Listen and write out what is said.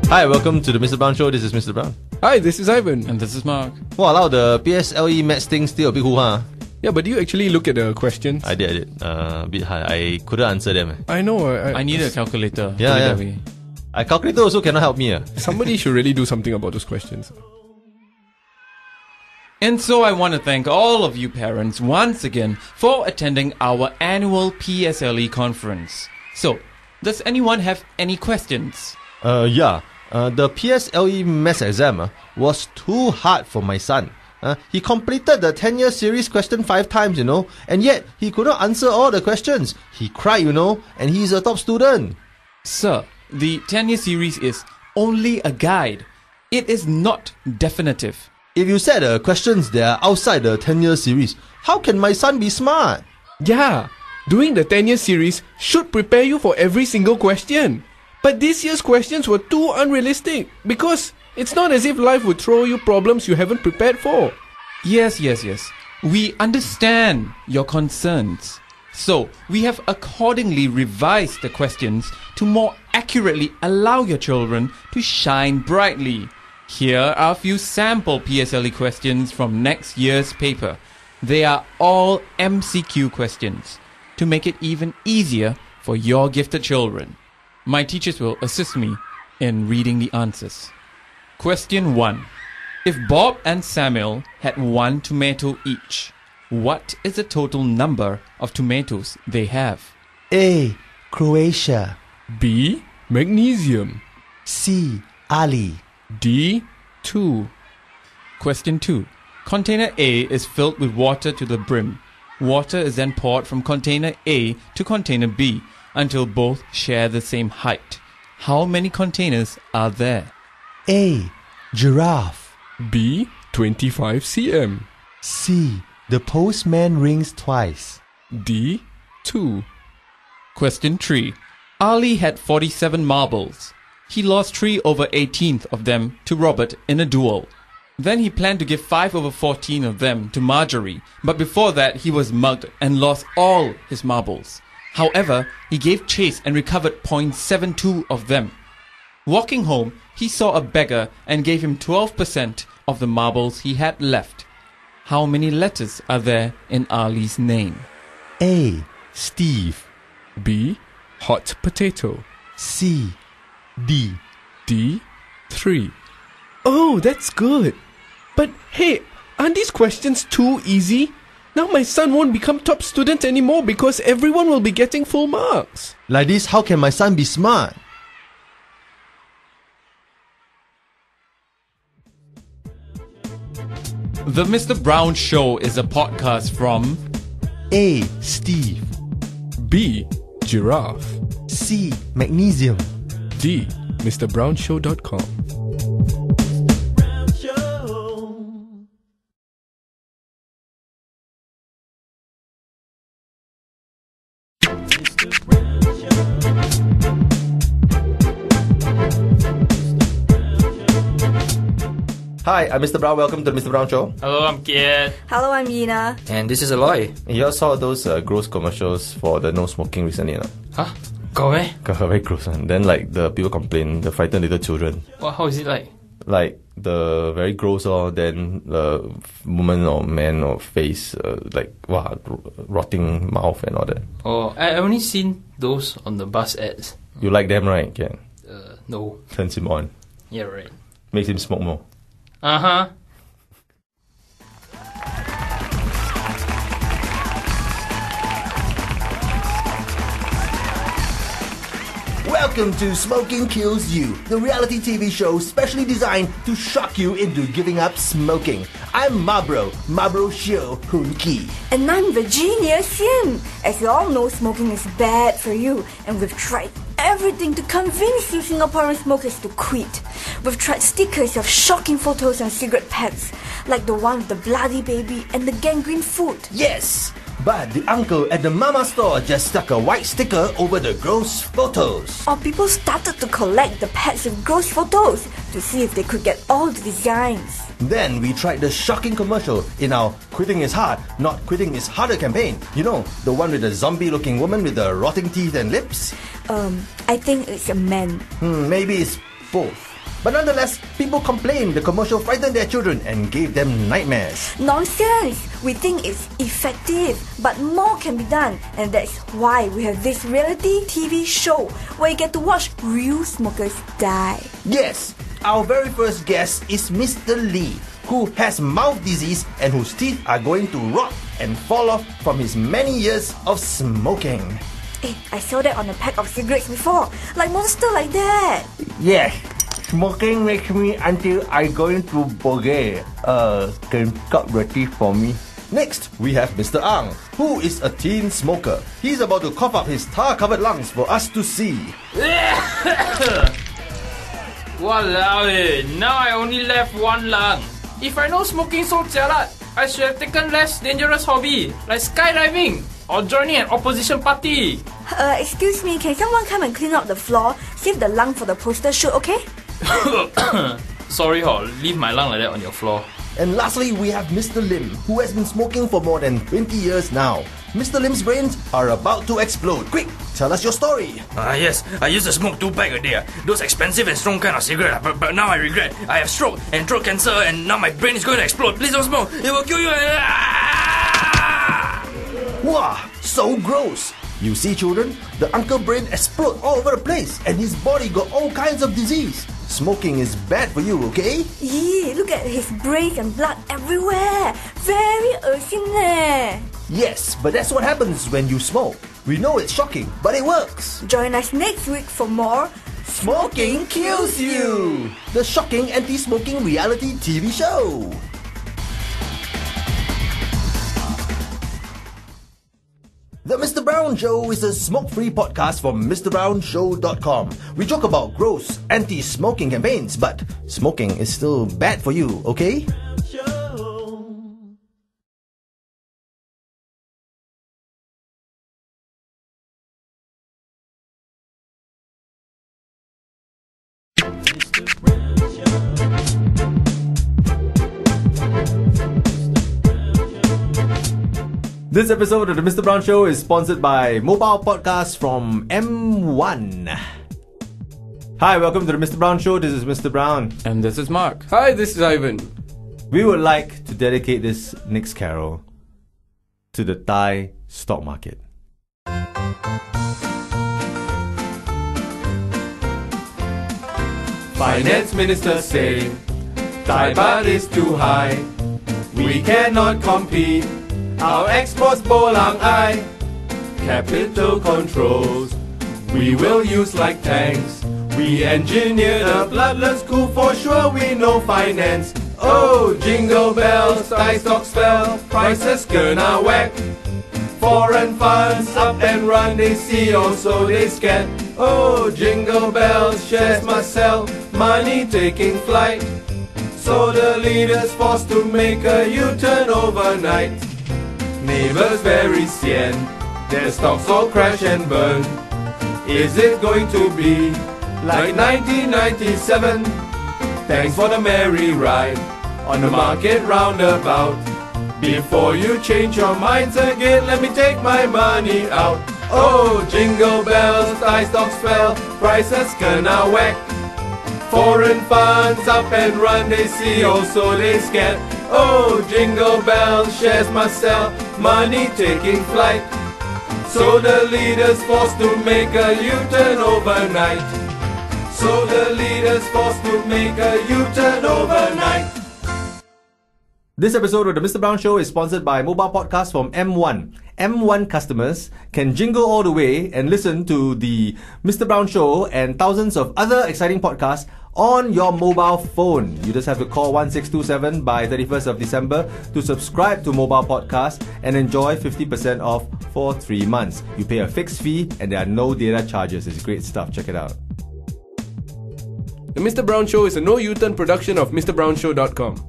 Hi, welcome to the Mr. Brown Show. This is Mr. Brown. Hi, this is Ivan. And this is Mark. Wow, the PSLE maths thing still a bit hoo-ha. Yeah, but do you actually look at the questions? I did. A bit hard. I couldn't answer them. I know. I need a calculator. Yeah. A calculator also cannot help me. Somebody should really do something about those questions. And so I want to thank all of you parents once again for attending our annual PSLE conference. So, does anyone have any questions? The PSLE maths exam was too hard for my son. He completed the 10-year series question 5 times, and yet he could not answer all the questions. He cried, and he's a top student. Sir, the 10-year series is only a guide. It is not definitive. If you set questions that are outside the 10-year series, how can my son be smart? Yeah, doing the 10-year series should prepare you for every single question. But this year's questions were too unrealistic because it's not as if life would throw you problems you haven't prepared for. Yes. We understand your concerns. So, we have accordingly revised the questions to more accurately allow your children to shine brightly. Here are a few sample PSLE questions from next year's paper. They are all MCQ questions to make it even easier for your gifted children. My teachers will assist me in reading the answers. Question 1. If Bob and Samuel had 1 tomato each, what is the total number of tomatoes they have? A. Croatia. B. Magnesium. C. Ali. D. 2. Question 2. Container A is filled with water to the brim. Water is then poured from container A to container B until both share the same height. How many containers are there? A. Giraffe. B. 25 cm. C. The postman rings twice. D. 2. Question 3. Ali had 47 marbles. He lost 3/18 of them to Robert in a duel. Then he planned to give 5/14 of them to Marjorie, but before that he was mugged and lost all his marbles. However, he gave chase and recovered 0.72 of them. Walking home, he saw a beggar and gave him 12% of the marbles he had left. How many letters are there in Ali's name? A. Steve. B. Hot potato. C. D. D. 3. Oh, that's good. But hey, aren't these questions too easy? Now my son won't become top student anymore because everyone will be getting full marks. Like this, how can my son be smart? The Mr. Brown Show is a podcast from A. Steve. B. Giraffe. C. Magnesium. D. MrBrownShow.com. Hi, I'm Mr. Brown. Welcome to the Mr. Brown Show. Hello, I'm Kiet. Hello, I'm Yina. And this is Aloy. You all saw those gross commercials for the no smoking recently, no? Huh? Go eh? Very gross. And then the people complain, the frightened little children. Well, how is it like? Like the very gross then the woman or man or face rotting mouth and all that. Oh, I only seen those on the bus ads. You like them, right? Yeah. No. Turns him on. Yeah, right. Makes him smoke more. Uh-huh. Welcome to Smoking Kills You, the reality TV show specially designed to shock you into giving up smoking. I'm Mabro Shio Hun Ki. And I'm Virginia Sim. As you all know, smoking is bad for you, and we've tried everything to convince you Singaporean smokers to quit. We've tried stickers of shocking photos on cigarette packs, like the one with the bloody baby and the gangrene foot. Yes, but the uncle at the mama store just stuck a white sticker over the gross photos. Or people started to collect the packs of gross photos to see if they could get all the designs. Then we tried the shocking commercial in our Quitting is Hard, Not Quitting is Harder campaign. You know, the one with the zombie-looking woman with the rotting teeth and lips? I think it's a man. Maybe it's both. But nonetheless, people complained the commercial frightened their children and gave them nightmares. Nonsense! We think it's effective, but more can be done, and that's why we have this reality TV show where you get to watch real smokers die. Yes, our very first guest is Mr. Lee, who has mouth disease and whose teeth are going to rot and fall off from his many years of smoking. Hey, I saw that on a pack of cigarettes before, like Monster like that. Yes, smoking makes me until I going to bogey. Can cut the teeth for me? Next, we have Mr. Ang, who is a teen smoker. He's about to cough up his tar-covered lungs for us to see. Walao eh, now I only left one lung. If I know smoking so jialat, I should have taken less dangerous hobby, like skydiving or joining an opposition party. Excuse me, can someone come and clean up the floor? Save the lung for the poster shoot, okay? Sorry leave my lung like that on your floor. And lastly, we have Mr. Lim, who has been smoking for more than 20 years now. Mr. Lim's brains are about to explode. Quick, tell us your story. Yes, I used to smoke 2 packs a day. Those expensive and strong kind of cigarette. But now I regret. I have stroke and throat cancer, and now my brain is going to explode. Please don't smoke. It will kill you. Wow, so gross. You see, children, the uncle brain explode all over the place, and his body got all kinds of disease. Smoking is bad for you, okay? Yee, look at his brains and blood everywhere. Very 恶心eh. Yes, but that's what happens when you smoke. We know it's shocking, but it works. Join us next week for more Smoking Kills You! The shocking anti-smoking reality TV show. The Mr. Brown Show is a smoke-free podcast from MrBrownShow.com. We joke about gross anti-smoking campaigns, but smoking is still bad for you, okay? This episode of the Mr. Brown Show is sponsored by mobile podcasts from M1. Hi, welcome to the Mr. Brown Show. This is Mr. Brown. And this is Mark. Hi, this is Ivan. We would like to dedicate this next carol to the Thai stock market. Finance minister say Thai baht is too high. We cannot compete. Our exports bolang ai. Capital controls we will use like tanks. We engineer the bloodless coup for sure. We know finance. Oh, jingle bells, Thai stocks fell, prices gonna whack. Foreign funds up and run, they see also they scat. Oh, jingle bells, shares must sell, money taking flight. So the leaders forced to make a U-turn overnight. Neighbors very sian, their stocks all crash and burn. Is it going to be like 1997? Thanks for the merry ride on the market roundabout. Before you change your minds again, let me take my money out. Oh, jingle bells, Thai stocks fell, prices gonna whack. Foreign funds up and run, they see also they scat. Oh, jingle bells, shares must sell, money taking flight. So the leaders forced to make a U-turn overnight. So the leaders forced to make a U-turn overnight. This episode of the Mr. Brown Show is sponsored by mobile podcasts from M1. M1 customers can jingle all the way and listen to the Mr. Brown Show and thousands of other exciting podcasts on your mobile phone. You just have to call 1627 by 31st of December to subscribe to mobile podcasts and enjoy 50% off for 3 months. You pay a fixed fee and there are no data charges. It's great stuff. Check it out. The Mr. Brown Show is a no U-turn production of MrBrownShow.com.